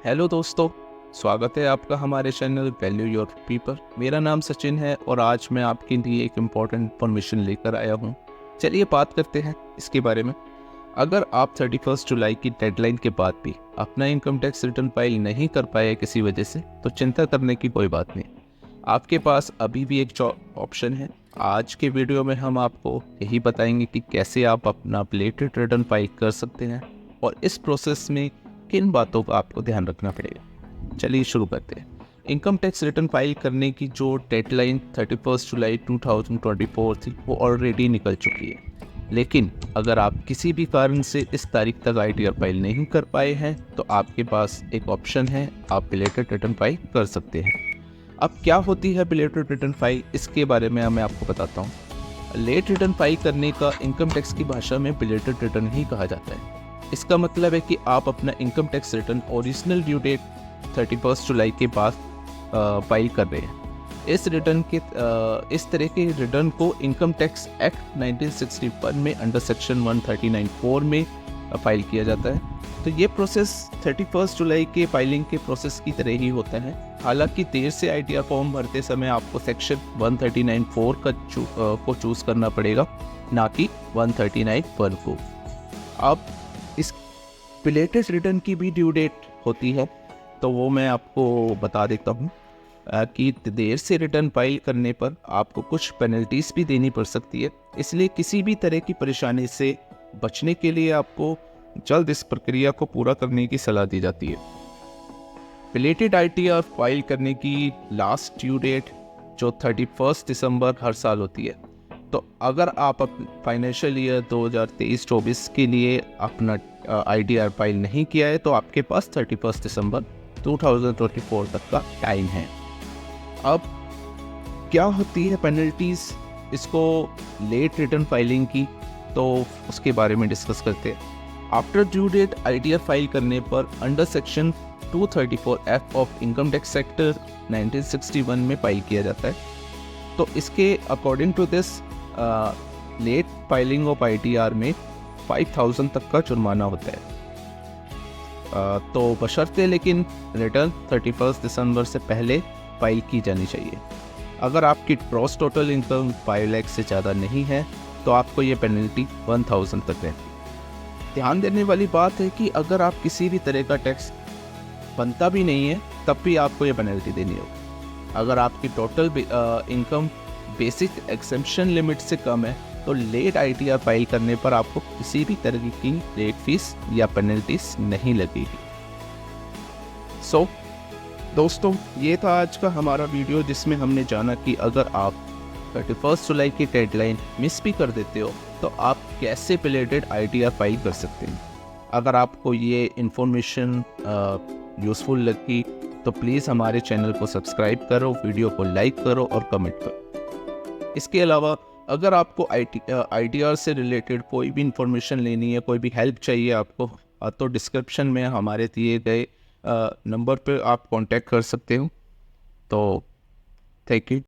Hello दोस्तों, स्वागत है आपका हमारे चैनल वैल्यू योर पीपल। मेरा नाम सचिन है और आज मैं आपके लिए एक इम्पॉर्टेंट इन्फॉर्मेशन लेकर आया हूँ। चलिए बात करते हैं इसके बारे में। अगर आप 31 जुलाई की डेडलाइन के बाद भी अपना इनकम टैक्स रिटर्न फाइल नहीं कर पाए किसी वजह से, तो चिंता करने की कोई बात नहीं। आपके पास अभी भी एक ऑप्शन है। आज के वीडियो में हम आपको यही बताएंगे कि कैसे आप अपना बेलेटेड रिटर्न फाइल कर सकते हैं और इस प्रोसेस में किन बातों का आपको ध्यान रखना पड़ेगा। चलिए शुरू करते हैं। इनकम टैक्स रिटर्न फाइल करने की जो डेडलाइन 31 जुलाई 2024 थी वो ऑलरेडी निकल चुकी है, लेकिन अगर आप किसी भी कारण से इस तारीख तक आईटीआर फाइल नहीं कर पाए हैं तो आपके पास एक ऑप्शन है, आप बेलेटेड रिटर्न फाइल कर सकते हैं। अब क्या होती है बेलेटेड रिटर्न फाइल, इसके बारे में मैं आपको बताता हूँ। लेट रिटर्न फाइल करने का इनकम टैक्स की भाषा में बेलेटेड रिटर्न ही कहा जाता है। इसका मतलब है कि आप अपना income tax return original due date 31 जुलाई के बाद फाइल कर रहे हैं। इस इस तरह के रिटर्न को इनकम टैक्स एक्ट 1961 में अंडर सेक्शन 139(4) में फाइल किया जाता है। तो ये प्रोसेस 31 जुलाई के फाइलिंग के प्रोसेस की तरह ही होता है। हालांकि देर से आईटीआर फॉर्म भरते समय आपको सेक्शन 139(4) को चूज़ करना पड़ेगा, ना कि 139(1) को। अब इस बेलेटेड रिटर्न की भी ड्यू डेट होती है, तो वो मैं आपको बता देता हूँ कि देर से रिटर्न फाइल करने पर आपको कुछ पेनल्टीज भी देनी पड़ सकती है। इसलिए किसी भी तरह की परेशानी से बचने के लिए आपको जल्द इस प्रक्रिया को पूरा करने की सलाह दी जाती है। बेलेटेड आईटीआर फाइल करने की लास्ट ड्यू डेट जो 31 दिसंबर हर साल होती है। तो अगर आप फाइनेंशियल ईयर 2023-24 के लिए अपना आईटीआर फाइल नहीं किया है तो आपके पास 31 दिसंबर 2024 तक का टाइम है। अब क्या होती है पेनल्टीज इसको लेट रिटर्न फाइलिंग की, तो उसके बारे में डिस्कस करते हैं। After due date ITR file करने पर under section 234(f) of income tax sector 1961 में फाइल किया जाता है। तो इसके according to this late filing of ITR में 5000 तक का जुर्माना होता है। तो बशर्ते लेकिन रिटर्न 31 दिसंबर से पहले फाइल की जानी चाहिए। अगर आपकी ग्रॉस टोटल इनकम 5 लाख से ज़्यादा नहीं है तो आपको ये पेनल्टी 1000 तक रहती है। ध्यान देने वाली बात है कि अगर आप किसी भी तरह का टैक्स बनता भी नहीं है तब भी आपको ये पेनल्टी देनी होगी। अगर आपकी total income basic exemption limit से कम है तो लेट आईटीआर फाइल करने पर आपको किसी भी तरह की लेट फीस या पेनल्टीज नहीं लगेगी। सो दोस्तों, ये था आज का हमारा वीडियो जिसमें हमने जाना कि अगर आप 31 जुलाई की डेडलाइन मिस भी कर देते हो तो आप कैसे बेलेटेड आईटीआर फाइल कर सकते हैं। अगर आपको ये इन्फॉर्मेशन यूज़फुल लगी तो प्लीज़ हमारे चैनल को सब्सक्राइब करो, वीडियो को लाइक करो और कमेंट करो। इसके अलावा अगर आपको आईटीआर से रिलेटेड कोई भी इंफॉर्मेशन लेनी है, कोई भी हेल्प चाहिए आपको, तो डिस्क्रिप्शन में हमारे दिए गए नंबर पर आप कांटेक्ट कर सकते हो। तो थैंक यू।